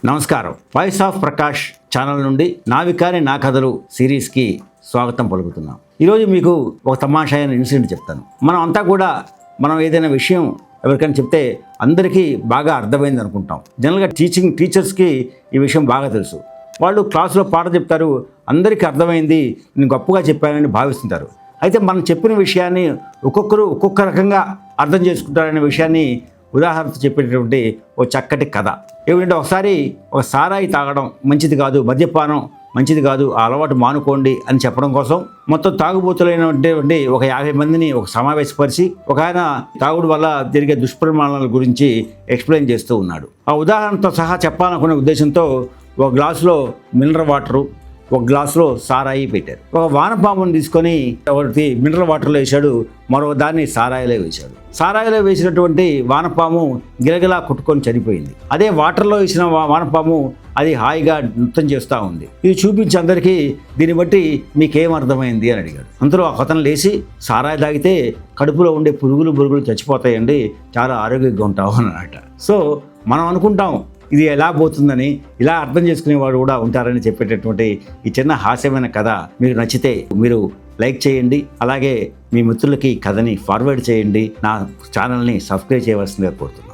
నమస్కారం. Voice of Prakash channel నుండి నావికాని నా కథలు సిరీస్కి స్వాగతం పలుకుతున్నాం. ఈరోజు మీకు ఒక తమాషా అయిన ఇన్సిడెంట్ చెప్తాను. మనం ఏదైనా విషయం ఎవరికైనా చెప్తే అందరికీ బాగా అర్థమైంది అనుకుంటాం. జనరల్గా టీచర్స్కి ఈ విషయం బాగా తెలుసు. వాళ్ళు క్లాసులో పాట చెప్తారు, అందరికీ అర్థమైంది, నేను గొప్పగా చెప్పానని భావిస్తుంటారు. అయితే మనం చెప్పిన విషయాన్ని ఒక్కొక్కరు ఒక్కొక్క రకంగా అర్థం చేసుకుంటారనే విషయాన్ని ఉదాహరణతో చెప్పేటటువంటి ఓ చక్కటి కథ ఏమిటంటే, ఒకసారి ఒక సారాయి తాగడం మంచిది కాదు, మద్యపానం మంచిది కాదు, ఆ అలవాటు మానుకోండి అని చెప్పడం కోసం మొత్తం తాగుబోతులైనటువంటి ఒక 50 మందిని ఒక సమావేశపరిచి ఒక ఆయన తాగుడు వల్ల జరిగే దుష్పరిణామాల గురించి ఎక్స్ప్లెయిన్ చేస్తూ ఉన్నాడు. ఆ ఉదాహరణతో సహా చెప్పాలనుకునే ఉద్దేశంతో ఒక గ్లాసులో మినరల్ వాటరు, ఒక గ్లాసులో సారాయి పెట్టారు. ఒక వానపాముని తీసుకొని ఒకటి మినరల్ వాటర్లో వేశాడు, మరో దాన్ని సారాయిలో వేశాడు. సారాయిలో వేసినటువంటి వానపాము గిలగిలా కొట్టుకొని చనిపోయింది. అదే వాటర్లో వేసిన వానపాము అది హాయిగా నృత్యం చేస్తూ ఉంది. ఇది చూపించి అందరికీ దీన్ని బట్టి మీకేం అర్థమైంది అని అడిగాడు. అందులో ఒక అతను లేచి, సారాయి తాగితే కడుపులో ఉండే పురుగులు చచ్చిపోతాయండి, చాలా ఆరోగ్యంగా ఉంటావు అన్నమాట. సో మనం అనుకుంటాం ఇది ఎలా పోతుందని, ఇలా అర్థం చేసుకునేవాడు కూడా ఉంటారని చెప్పేటటువంటి ఈ చిన్న హాస్యమైన కథ మీకు నచ్చితే మీరు లైక్ చేయండి. అలాగే మీ మిత్రులకి కథని ఫార్వర్డ్ చేయండి. నా ఛానల్ని సబ్స్క్రైబ్ చేయవలసిందిగా కోరుతున్నాను.